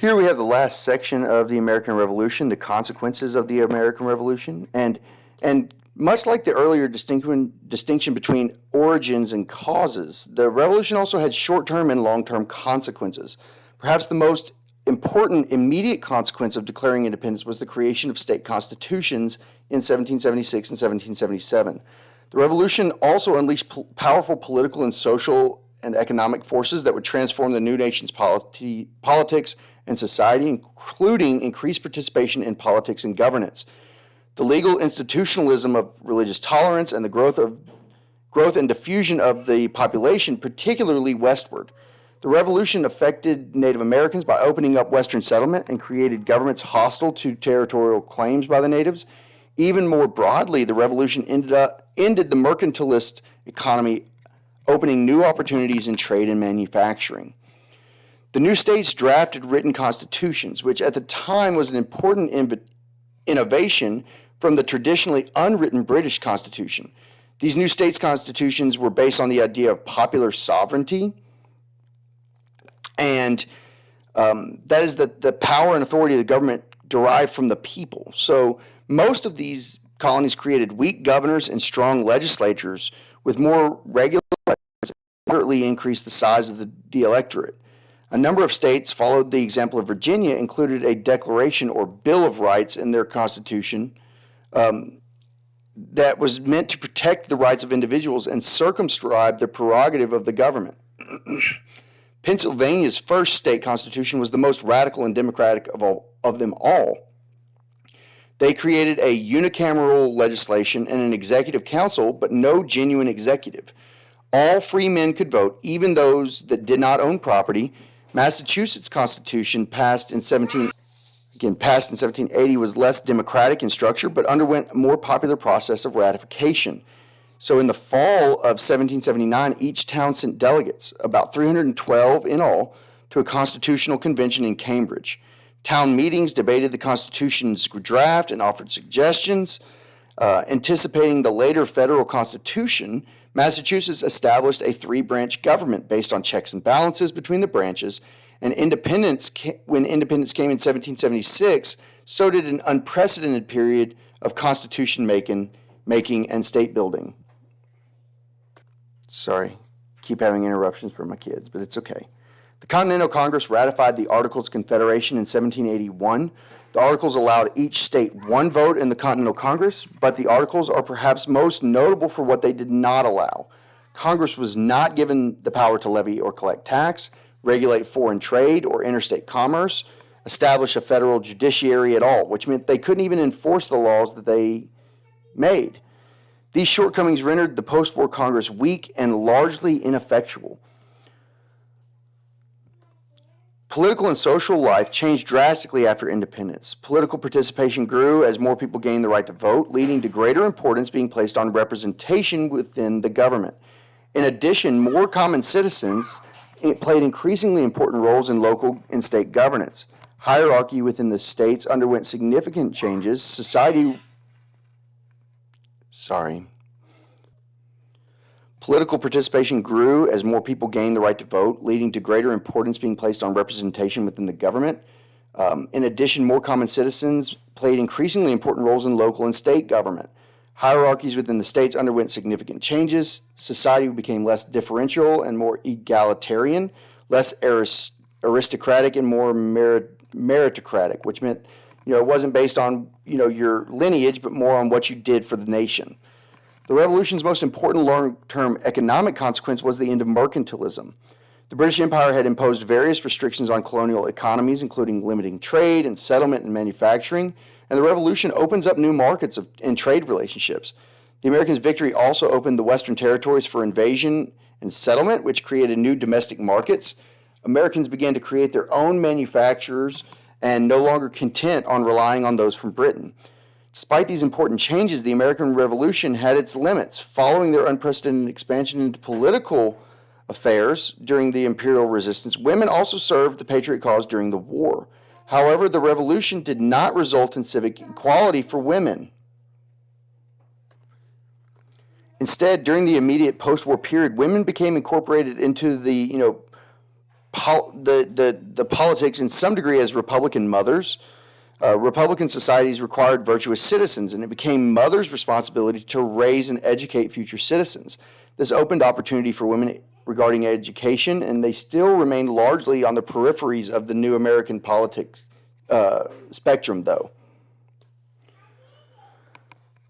Here we have the last section of the American Revolution, the consequences of the American Revolution, and much like the earlier distinction between origins and causes, the revolution also had short-term and long-term consequences. Perhaps the most important immediate consequence of declaring independence was the creation of state constitutions in 1776 and 1777. The revolution also unleashed powerful political and social and economic forces that would transform the new nation's politics and society, including increased participation in politics and governance. The legal institutionalism of religious tolerance and the growth and diffusion of the population, particularly westward. The revolution affected Native Americans by opening up Western settlement and created governments hostile to territorial claims by the natives. Even more broadly, the revolution ended the mercantilist economy, opening new opportunities in trade and manufacturing. The new states drafted written constitutions, which at the time was an important innovation from the traditionally unwritten British Constitution. These new states' constitutions were based on the idea of popular sovereignty, and that is the power and authority of the government derived from the people. So most of these colonies created weak governors and strong legislatures with more regular electors, moderately increased the size of the electorate. A number of states followed the example of Virginia, included a declaration or Bill of Rights in their constitution that was meant to protect the rights of individuals and circumscribe the prerogative of the government. Pennsylvania's first state constitution was the most radical and democratic of them all. They created a unicameral legislation and an executive council, but no genuine executive. All free men could vote, even those that did not own property. Massachusetts Constitution, passed in 1780, was less democratic in structure, but underwent a more popular process of ratification. So in the fall of 1779, each town sent delegates, about 312 in all, to a constitutional convention in Cambridge. Town meetings debated the Constitution's draft and offered suggestions. Anticipating the later federal Constitution, Massachusetts established a three-branch government based on checks and balances between the branches, and when independence came in 1776, so did an unprecedented period of constitution making and state building. Sorry, keep having interruptions from my kids, but it's okay. The Continental Congress ratified the Articles of Confederation in 1781. The Articles allowed each state one vote in the Continental Congress, but the Articles are perhaps most notable for what they did not allow. Congress was not given the power to levy or collect tax, regulate foreign trade or interstate commerce, establish a federal judiciary at all, which meant they couldn't even enforce the laws that they made. These shortcomings rendered the post-war Congress weak and largely ineffectual. Political and social life changed drastically after independence. Political participation grew as more people gained the right to vote, leading to greater importance being placed on representation within the government. In addition, more common citizens played increasingly important roles in local and state governance. Hierarchy within the states underwent significant changes. Political participation grew as more people gained the right to vote, leading to greater importance being placed on representation within the government. In addition, more common citizens played increasingly important roles in local and state government. Hierarchies within the states underwent significant changes. Society became less differential and more egalitarian, less aristocratic and more meritocratic, which meant it wasn't based on your lineage, but more on what you did for the nation. The revolution's most important long-term economic consequence was the end of mercantilism. The British Empire had imposed various restrictions on colonial economies, including limiting trade and settlement and manufacturing, and the revolution opens up new markets and trade relationships. The Americans' victory also opened the Western territories for invasion and settlement, which created new domestic markets. Americans began to create their own manufacturers and no longer content on relying on those from Britain. Despite these important changes, the American Revolution had its limits. Following their unprecedented expansion into political affairs during the imperial resistance, women also served the patriot cause during the war. However, the revolution did not result in civic equality for women. Instead, during the immediate post-war period, women became incorporated into the the politics in some degree as Republican mothers. Republican societies required virtuous citizens, and it became mothers' responsibility to raise and educate future citizens. This opened opportunity for women regarding education, and they still remain largely on the peripheries of the new American politics spectrum, though.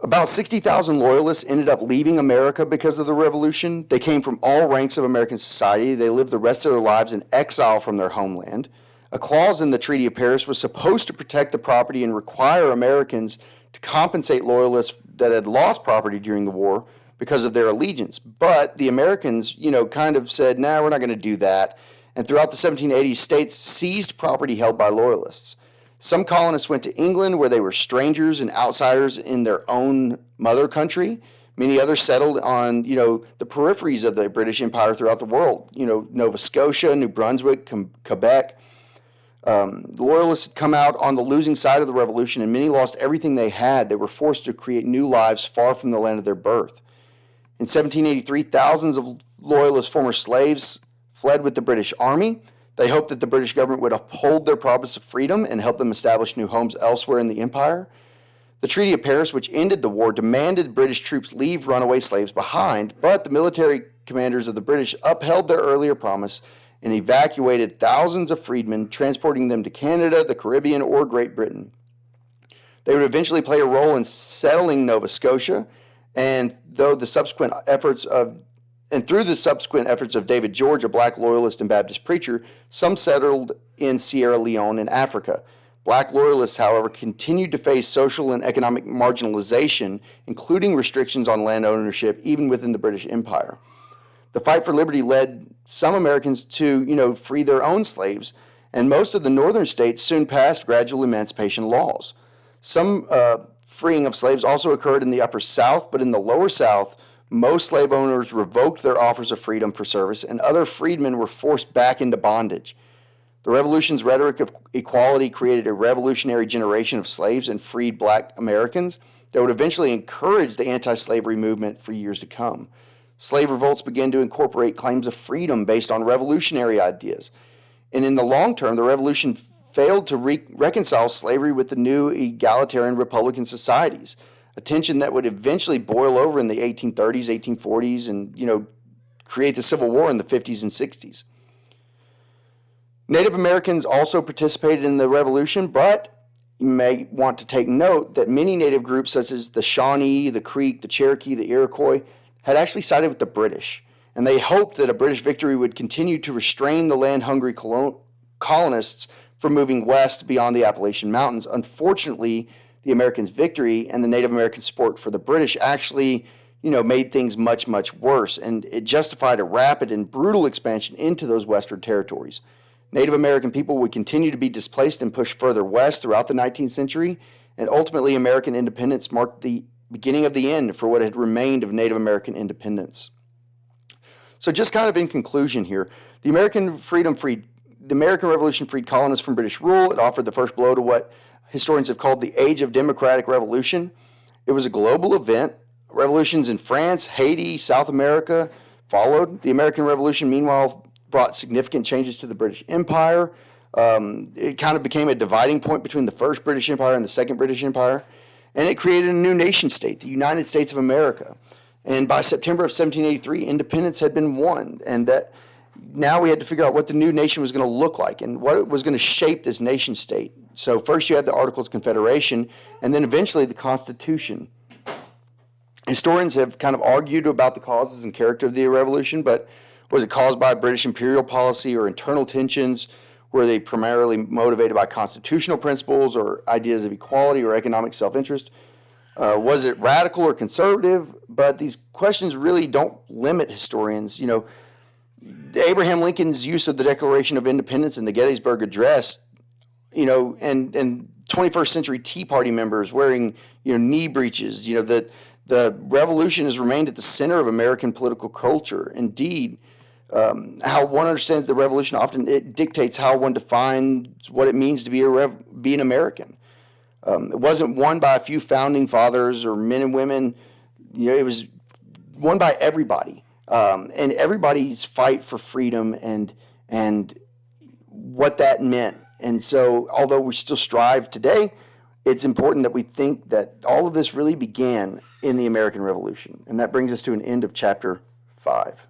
About 60,000 Loyalists ended up leaving America because of the Revolution. They came from all ranks of American society. They lived the rest of their lives in exile from their homeland. A clause in the Treaty of Paris was supposed to protect the property and require Americans to compensate Loyalists that had lost property during the war because of their allegiance. But the Americans, kind of said, nah, we're not going to do that. And throughout the 1780s, states seized property held by Loyalists. Some colonists went to England where they were strangers and outsiders in their own mother country. Many others settled on, the peripheries of the British Empire throughout the world. Nova Scotia, New Brunswick, Quebec. The Loyalists had come out on the losing side of the Revolution, and many lost everything they had. They were forced to create new lives far from the land of their birth. In 1783, thousands of Loyalist former slaves fled with the British Army. They hoped that the British government would uphold their promise of freedom and help them establish new homes elsewhere in the empire. The Treaty of Paris, which ended the war, demanded British troops leave runaway slaves behind, but the military commanders of the British upheld their earlier promise and evacuated thousands of freedmen, transporting them to Canada, the Caribbean, or Great Britain. They would eventually play a role in settling Nova Scotia, and through the subsequent efforts of David George, a black Loyalist and Baptist preacher, some settled in Sierra Leone in Africa. Black Loyalists, however, continued to face social and economic marginalization, including restrictions on land ownership, even within the British Empire. The fight for liberty led some Americans to, free their own slaves, and most of the northern states soon passed gradual emancipation laws. Some freeing of slaves also occurred in the upper South, but in the lower South, most slave owners revoked their offers of freedom for service, and other freedmen were forced back into bondage. The Revolution's rhetoric of equality created a revolutionary generation of slaves and freed black Americans that would eventually encourage the anti-slavery movement for years to come. Slave revolts began to incorporate claims of freedom based on revolutionary ideas. And in the long term, the Revolution failed to reconcile slavery with the new egalitarian Republican societies, a tension that would eventually boil over in the 1830s, 1840s, and, create the Civil War in the 50s and 60s. Native Americans also participated in the Revolution, but you may want to take note that many Native groups such as the Shawnee, the Creek, the Cherokee, the Iroquois had actually sided with the British, and they hoped that a British victory would continue to restrain the land-hungry colonists from moving west beyond the Appalachian Mountains. Unfortunately, the Americans' victory and the Native American support for the British actually, made things much, much worse, and it justified a rapid and brutal expansion into those western territories. Native American people would continue to be displaced and pushed further west throughout the 19th century, and ultimately American independence marked the beginning of the end for what had remained of Native American independence. So just kind of in conclusion here, the American Revolution freed colonists from British rule. It offered the first blow to what historians have called the Age of Democratic Revolution. It was a global event. Revolutions in France, Haiti, South America followed. The American Revolution, meanwhile, brought significant changes to the British Empire. It kind of became a dividing point between the first British Empire and the second British Empire. And it created a new nation state, the United States of America. And by September of 1783, independence had been won, and that now we had to figure out what the new nation was going to look like and what was going to shape this nation state. So first you had the Articles of Confederation, and then eventually the Constitution. Historians have kind of argued about the causes and character of the revolution, but was it caused by British imperial policy or internal tensions? Were they primarily motivated by constitutional principles or ideas of equality or economic self-interest? Was it radical or conservative? But these questions really don't limit historians. Abraham Lincoln's use of the Declaration of Independence and the Gettysburg Address, and 21st century Tea Party members wearing, knee breeches, that the revolution has remained at the center of American political culture. Indeed, how one understands the revolution often it dictates how one defines what it means to be an American. It wasn't won by a few founding fathers or men and women. It was won by everybody, and everybody's fight for freedom and what that meant. And so, although we still strive today, it's important that we think that all of this really began in the American Revolution. And that brings us to an end of chapter 5.